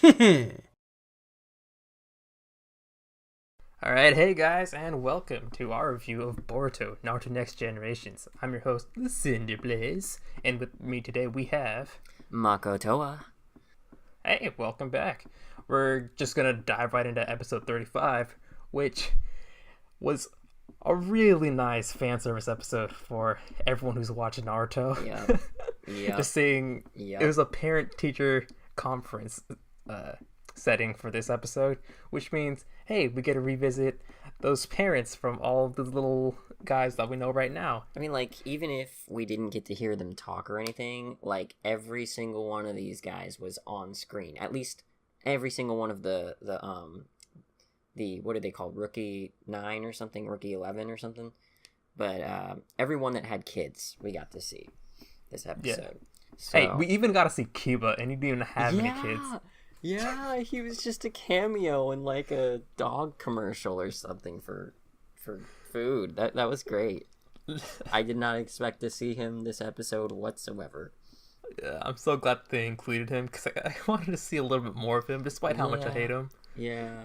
Alright, hey guys, and welcome to our review of Boruto, Naruto Next Generations. I'm your host, the Cinder Blaze, and with me today we have... Makotoa. Hey, welcome back. We're just gonna dive right into episode 35, which was a really nice fan service episode for everyone who's watching Naruto. Yeah. Just seeing, it was a parent-teacher conference setting for this episode, which means, hey, we get to revisit those parents from all the little guys that we know right now. I mean, like, even if we didn't get to hear them talk or anything, like, every single one of these guys was on screen. At least every single one of the what are they called? Rookie 9 or something? Rookie 11 or something? But everyone that had kids, we got to see this episode. Yeah. So, hey, we even got to see Kiba, and he didn't even have any kids. Yeah, he was just a cameo in like a dog commercial or something for food. That was great. I did not expect to see him this episode whatsoever. Yeah, I'm so glad they included him because I wanted to see a little bit more of him, despite how much I hate him. Yeah,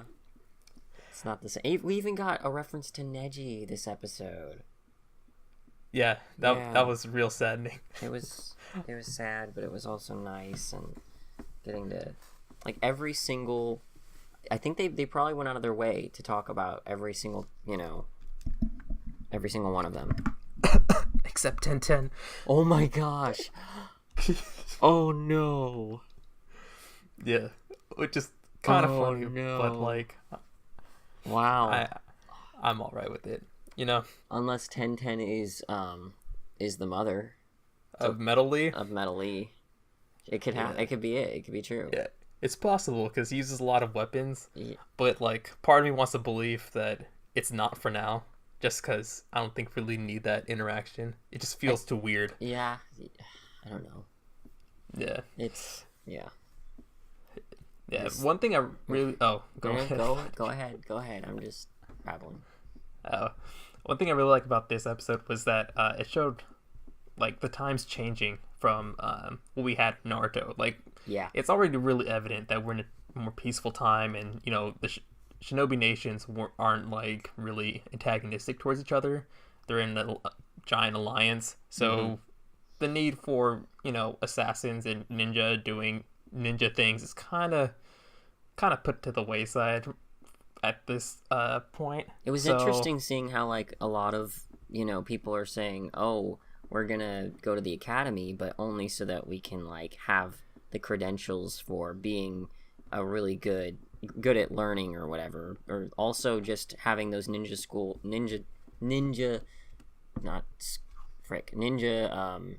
it's not the same. We even got a reference to Neji this episode. Yeah, that was real saddening. It was sad, but it was also nice, and getting to. Like, every single... I think they probably went out of their way to talk about every single one of them. Except 1010. Oh my gosh. Oh no. Yeah, which is kind of funny, but like... Wow. I'm alright with it, you know? Unless 1010 is the mother. Of Metal Lee? Of Metal Lee. It could have. It could be it. It could be true. Yeah. It's possible because he uses a lot of weapons, Yeah. but like part of me wants to believe that it's not for now, just because I don't think we really need that interaction. It just feels too weird. Yeah, I don't know. Yeah, yeah. One thing I really go ahead. Go ahead. I'm just babbling. One thing I really like about this episode was that it showed like the times changing from what we had in Naruto. Like, yeah, it's already really evident that we're in a more peaceful time, and you know the Shinobi nations aren't like really antagonistic towards each other. They're in a giant alliance, so the need for assassins and ninja doing ninja things is kind of put to the wayside at this point. It was interesting seeing how like a lot of people are saying, oh, we're gonna go to the academy, but only so that we can like have the credentials for being a really good at learning or whatever, or also just having those ninja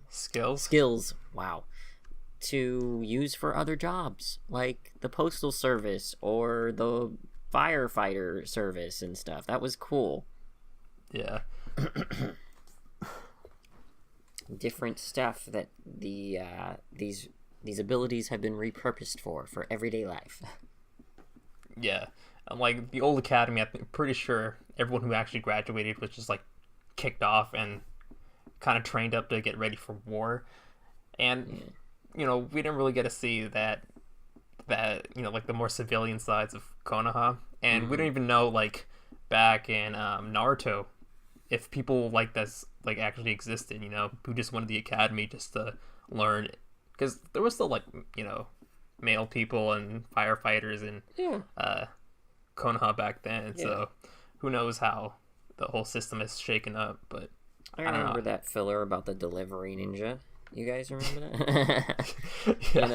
skills. Wow, to use for other jobs like the postal service or the firefighter service and stuff. That was cool. Yeah. Different stuff that these abilities have been repurposed for everyday life. Yeah, and like the old academy, I'm pretty sure everyone who actually graduated was just like kicked off and kind of trained up to get ready for war, and we didn't really get to see that like the more civilian sides of Konoha, and we don't even know like back in Naruto if people like this like actually existed, who just went to the academy just to learn, because there was still like male people and firefighters and Konoha back then. So who knows how the whole system is shaken up. But I remember that filler about the delivery ninja. You guys remember that? Yeah,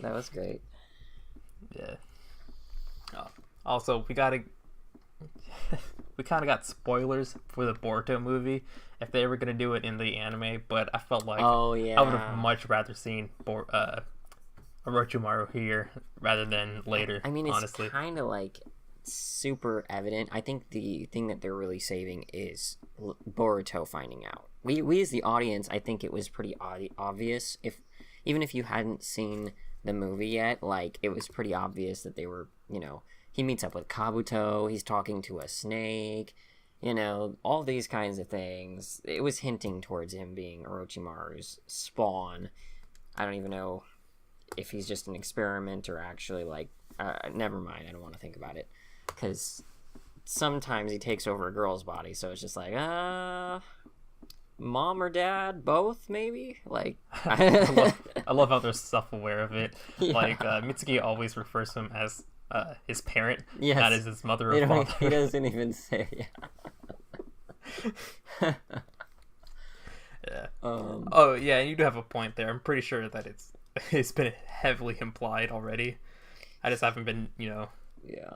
that was great. Yeah. Also, we kind of got spoilers for the Boruto movie if they were going to do it in the anime, but I felt like I would have much rather seen Orochimaru here rather than later. I mean, it's honestly kind of like super evident. I think the thing that they're really saving is Boruto finding out. We as the audience, I think it was pretty obvious. Even if you hadn't seen the movie yet, like, it was pretty obvious that they were, he meets up with Kabuto, he's talking to a snake, all these kinds of things. It was hinting towards him being Orochimaru's spawn. I don't even know if he's just an experiment or actually like never mind, I don't want to think about it, because sometimes he takes over a girl's body, so it's just like mom or dad, both maybe, like I love how they're self-aware of it. Yeah. Like Mitsuki always refers to him as his parent, Yes. not as his mother or father. He doesn't even say. Yeah. Yeah. Oh yeah, you do have a point there. I'm pretty sure that it's been heavily implied already. I just haven't been, Yeah.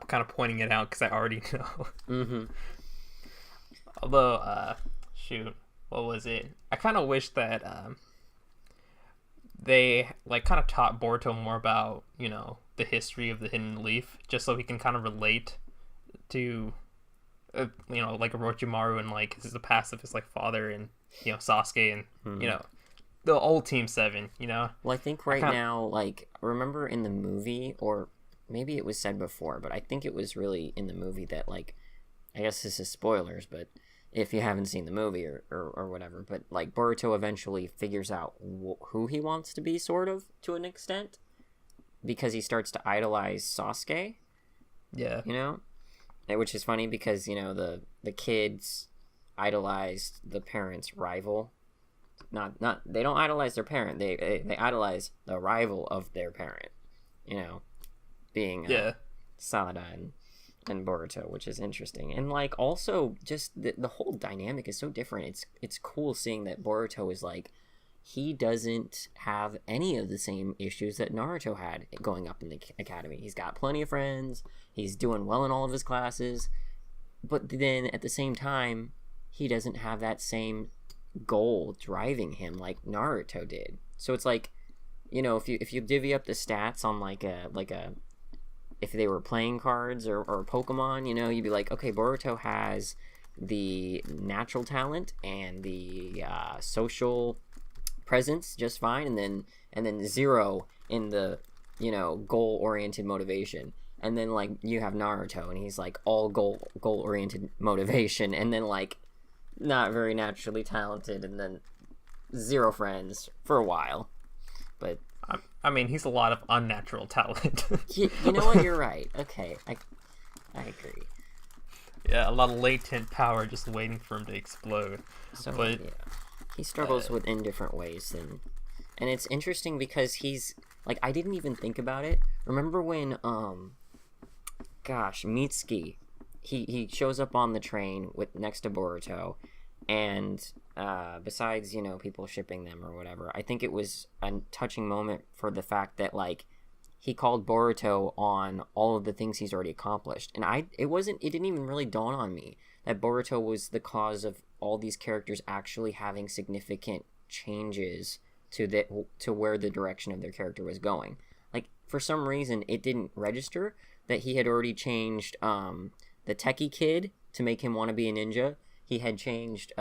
kind of pointing it out because I already know. Mm-hmm. Although, shoot, what was it? I kind of wish that they like kind of taught Boruto more about the history of the Hidden Leaf, just so he can kind of relate to like Orochimaru and like the past of his like father and Sasuke and the old Team 7. Well, I think now, like, remember in the movie, or maybe it was said before, but I think it was really in the movie that, like, I guess this is spoilers, but if you haven't seen the movie or whatever, but like Boruto eventually figures out who he wants to be, sort of, to an extent, because he starts to idolize Sasuke. Yeah. Which is funny because, the kids idolized the parents' rival. Not they don't idolize their parent. They idolize the rival of their parent. Being Sada and Boruto, which is interesting. And like also just the whole dynamic is so different. It's cool seeing that Boruto is like, he doesn't have any of the same issues that Naruto had going up in the academy. He's got plenty of friends. He's doing well in all of his classes. But then at the same time, he doesn't have that same goal driving him like Naruto did. So it's like, if you divvy up the stats on like a if they were playing cards or Pokemon, you'd be like, okay, Boruto has the natural talent and the social presence just fine, and then 0 in the goal oriented motivation, and then like you have Naruto and he's like all goal oriented motivation, and then like not very naturally talented, and then 0 friends for a while. But I mean, he's a lot of unnatural talent. you know what, you're right. Okay, I agree. Yeah, a lot of latent power just waiting for him to explode. So but he struggles in different ways, and it's interesting because he's like, I didn't even think about it. Remember when Mitsuki, he shows up on the train next to Boruto, and besides people shipping them or whatever, I think it was a touching moment for the fact that like he called Boruto on all of the things he's already accomplished, and it didn't even really dawn on me that Boruto was the cause of all these characters actually having significant changes to where the direction of their character was going. Like, for some reason, it didn't register that he had already changed the techie kid to make him want to be a ninja. He had changed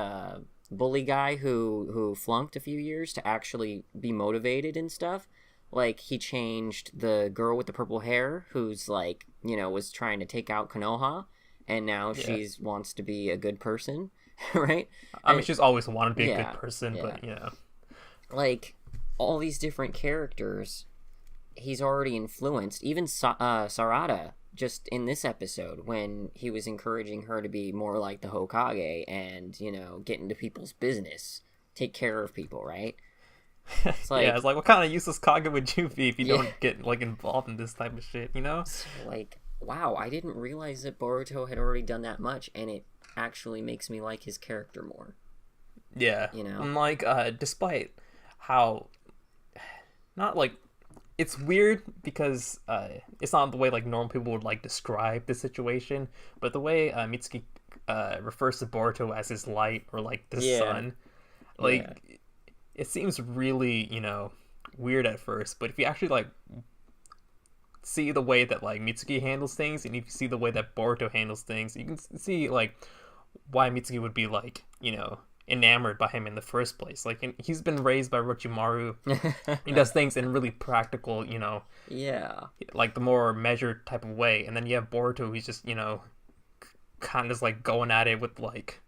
bully guy who flunked a few years to actually be motivated and stuff. Like, he changed the girl with the purple hair who's like, was trying to take out Konoha, and now she wants to be a good person, right? I mean, she's always wanted to be a good person, but like, all these different characters he's already influenced. Even Sarada, just in this episode, when he was encouraging her to be more like the Hokage and get into people's business, take care of people, right? It's like, it's like, what kind of useless Kage would you be if you don't get like involved in this type of shit, So, like, wow, I didn't realize that Boruto had already done that much, and it actually makes me like his character more. Yeah. And like, despite how not like, it's weird because it's not the way like normal people would like describe the situation, but the way Mitsuki refers to Boruto as his light or like the sun, like it seems really weird at first, but if you actually like see the way that like Mitsuki handles things, and if you see the way that Boruto handles things, you can see like why Mitsuki would be like enamored by him in the first place. Like, he's been raised by Orochimaru. He does things in really practical, like the more measured type of way. And then you have Boruto, who's just, kind of just like going at it with like,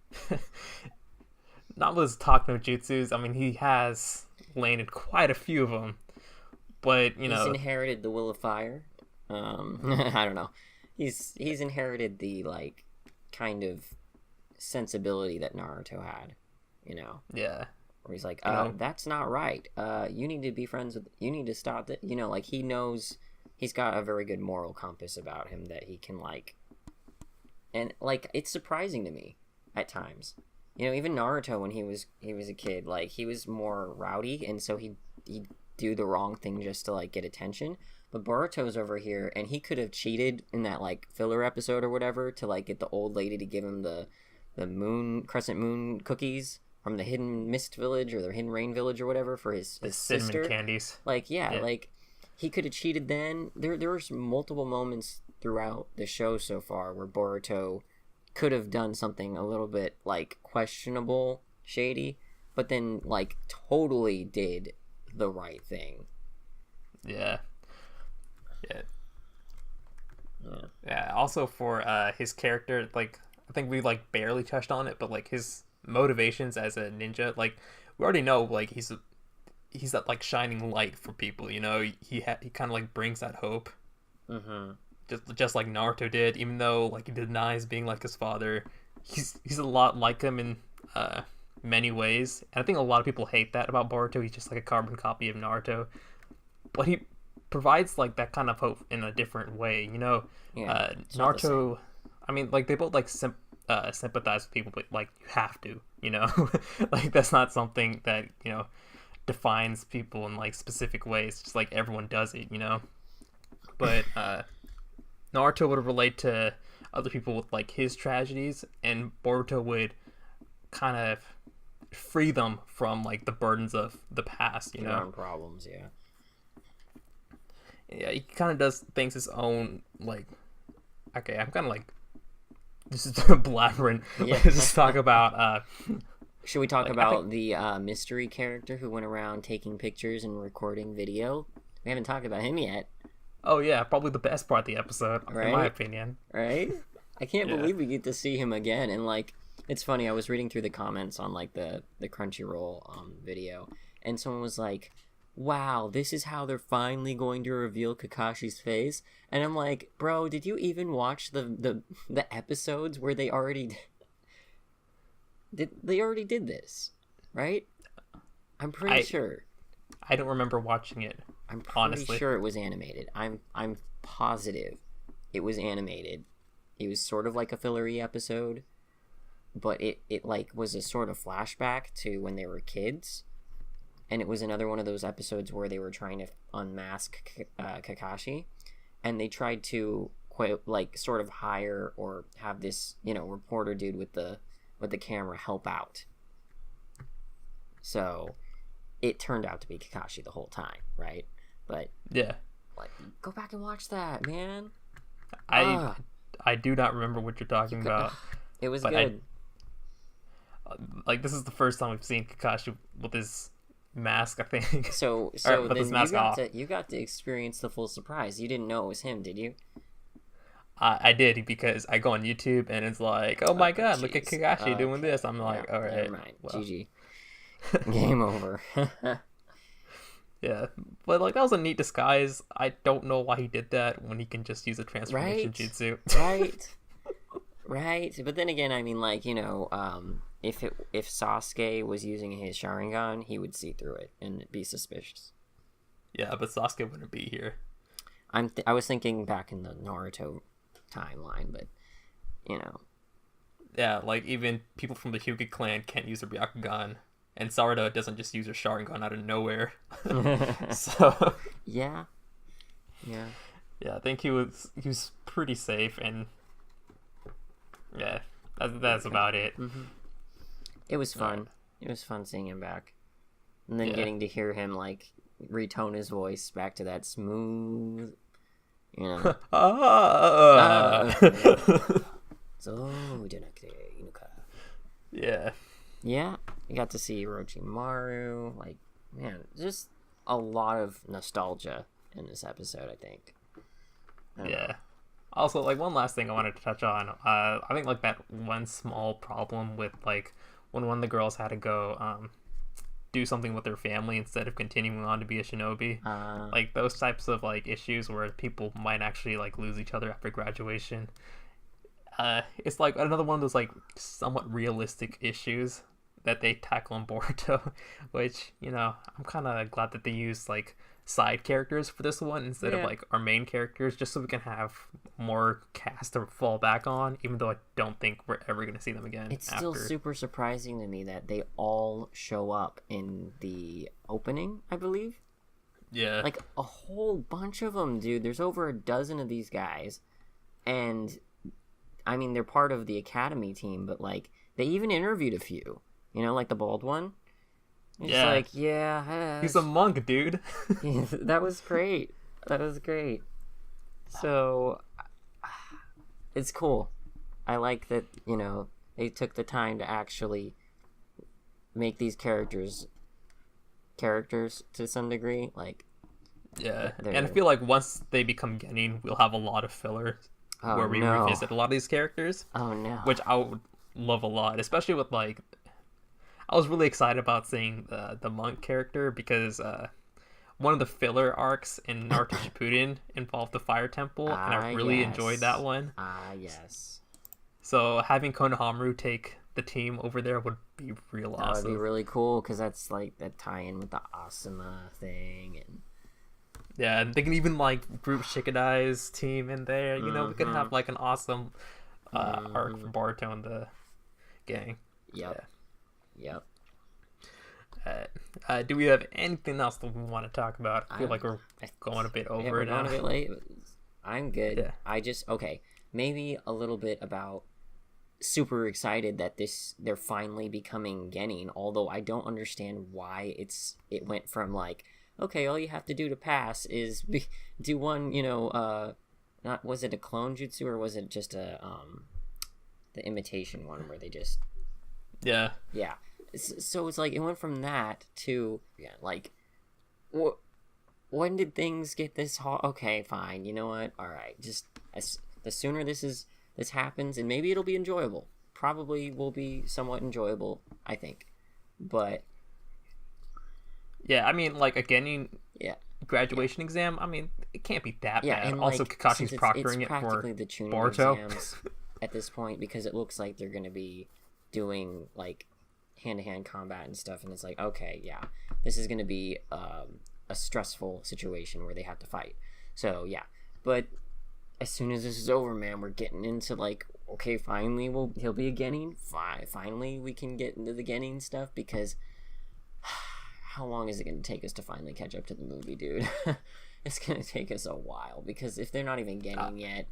not with his talk no jutsus. I mean, he has landed quite a few of them, But he's inherited the will of fire. I don't know. He's inherited the like kind of sensibility that Naruto had, you know. Yeah. Where he's like, You know? that's not right. You need to be friends with. You need to stop that. You know, like he knows. He's got a very good moral compass about him that he can like. And like it's surprising to me at times. You know, even Naruto when he was a kid, like he was more rowdy, and so he'd do the wrong thing just to like get attention. But Boruto's over here, and he could have cheated in that like filler episode or whatever to like get the old lady to give him the crescent moon cookies from the hidden mist village or the hidden rain village or whatever for his cinnamon sister. candies. Like yeah, like he could have cheated then. There was multiple moments throughout the show so far where Boruto could have done something a little bit like questionable, shady, but then like totally did the right thing. Yeah. Also for his character, like I think we like barely touched on it, but like his motivations as a ninja, like we already know, like he's that like shining light for people. You know, he kind of like brings that hope. Mm-hmm. Just like Naruto did, even though like he denies being like his father, he's a lot like him in many ways. And I think a lot of people hate that about Boruto. He's just like a carbon copy of Naruto, but he provides like that kind of hope in a different way. You know, Naruto. I mean, like they both like sympathize with people, but like you have to, you know, like that's not something that defines people in like specific ways. Just like everyone does it, you know. But Naruto would relate to other people with like his tragedies, and Boruto would kind of free them from like the burdens of the past, you know. Their own problems, yeah. Yeah, he kind of does things his own, like, okay, I'm kind of like, this is blabbering. Yeah. Let's just talk about, should we talk about the mystery character who went around taking pictures and recording video? We haven't talked about him yet. Oh yeah, probably the best part of the episode, right? In my opinion. Right? I can't believe we get to see him again, and like, it's funny, I was reading through the comments on like the Crunchyroll video, and someone was like, wow, this is how they're finally going to reveal Kakashi's face. And I'm like, bro, did you even watch the episodes where they already did this, right? I'm pretty sure. I don't remember watching it. I'm pretty honestly sure it was animated. I'm positive it was animated. It was sort of like a fillery episode, but it like was a sort of flashback to when they were kids. And it was another one of those episodes where they were trying to unmask Kakashi, and they tried to like sort of hire or have this reporter dude with the camera help out. So it turned out to be Kakashi the whole time, right? But yeah, like go back and watch that, man. I do not remember what you're talking about. It was good. Like this is the first time we've seen Kakashi with his mask, I think. So then you got to experience the full surprise. You didn't know it was him, did you? I did, because I go on YouTube and it's like, oh my god, look at Kakashi doing this. I'm like, all right, never mind. Well. GG. Game over. Yeah, but like that was a neat disguise. I don't know why he did that when he can just use a transformation jutsu. Right. But then again, I mean, like, if Sasuke was using his Sharingan, he would see through it and be suspicious. Yeah, but Sasuke wouldn't be here. I was thinking back in the Naruto timeline, but Yeah, like even people from the Hyuga clan can't use a Byakugan, and Sarada doesn't just use her Sharingan out of nowhere. So yeah, I think he was pretty safe, and yeah, that's about it. Mm-hmm. It was fun. It was fun seeing him back, and then getting to hear him like retone his voice back to that smooth, Yeah. Yeah, you got to see Orochimaru. Like, man, just a lot of nostalgia in this episode, I think. Yeah. Also, like, one last thing I wanted to touch on. I think, like, that one small problem with, like, when one of the girls had to go, do something with their family instead of continuing on to be a shinobi. Like those types of like issues where people might actually like lose each other after graduation. It's like another one of those like somewhat realistic issues that they tackle in Boruto, which, you know, I'm kind of glad that they used like side characters for this one instead of like our main characters, just so we can have more cast to fall back on, even though I don't think we're ever going to see them again. It's still super surprising to me that they all show up in the opening, I believe. Yeah. Like a whole bunch of them, dude. There's over a dozen of these guys. And I mean, they're part of the academy team, but like they even interviewed a few, you know, like the bald one. He's like, yeah. He's a monk, dude. Yeah, that was great. That was great. So, it's cool. I like that, you know, they took the time to actually make these characters to some degree. Like, yeah. And I feel like once they become Genin, we'll have a lot of filler where we revisit a lot of these characters. Oh, no. Which I would love a lot, especially with, like, I was really excited about seeing the monk character because one of the filler arcs in Naruto Shippuden involved the fire temple, and I really enjoyed that one. Yes. So having Konohamaru take the team over there would be real awesome. That would be really cool because that's like that tie-in with the Asuma thing, and yeah, and they can even like group Shikadai's team in there. You know, we could have like an awesome arc for Boruto and the gang. Yep. Yeah. Yep. Do we have anything else that we want to talk about? I feel like we're going a bit over now. Going a bit late. I'm good. Yeah. I just maybe a little bit about super excited that they're finally becoming Genin, although I don't understand why it went from like, okay, all you have to do to pass is do one, you know, not was it a clone jutsu or was it just the imitation one where they just Yeah. So it's like it went from that to like when did things get this hard? Okay, fine, you know what, all right, just the sooner this happens, and maybe it'll be enjoyable, probably will be somewhat enjoyable, I think, but yeah, I mean, like, again, graduation exam, I mean, it can't be that bad. And also, like, Kakashi's proctoring it's practically it for the tuning Boruto exams at this point, because it looks like they're going to be doing like hand-to-hand combat and stuff, and it's like, okay, yeah, this is going to be a stressful situation where they have to fight. So yeah, but as soon as this is over, man, we're getting into like, okay, finally he'll be a Genin. Finally we can get into the Genin stuff, because how long is it going to take us to finally catch up to the movie, dude? It's going to take us a while, because if they're not even Genin yet,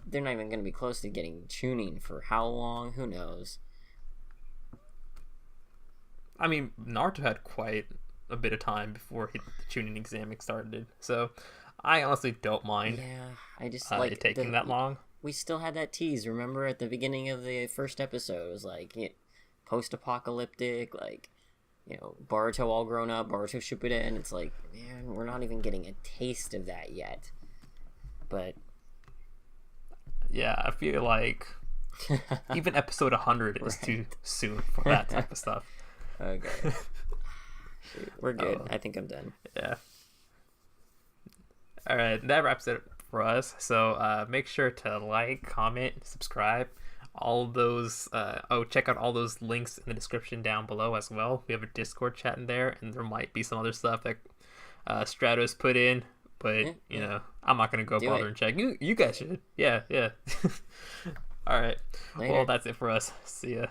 they're not even going to be close to getting tuning for how long? Who knows? I mean, Naruto had quite a bit of time before the tuning exam started, so I honestly don't mind. Yeah, I just like it taking that long. We still had that tease, remember, at the beginning of the first episode. It was like post-apocalyptic, like, you know, Boruto all grown up, Boruto Shippuden. It's like, man, we're not even getting a taste of that yet. But yeah, I feel like even episode 100 is too soon for that type of stuff. Okay. Shoot, we're good. I think I'm done. Yeah. All right, that wraps it for us. So make sure to like, comment, subscribe. All those. Check out all those links in the description down below as well. We have a Discord chat in there, and there might be some other stuff that Stratos put in. But you know, I'm not gonna go bother and check. You guys should. Yeah. All right. Later. Well, that's it for us. See ya.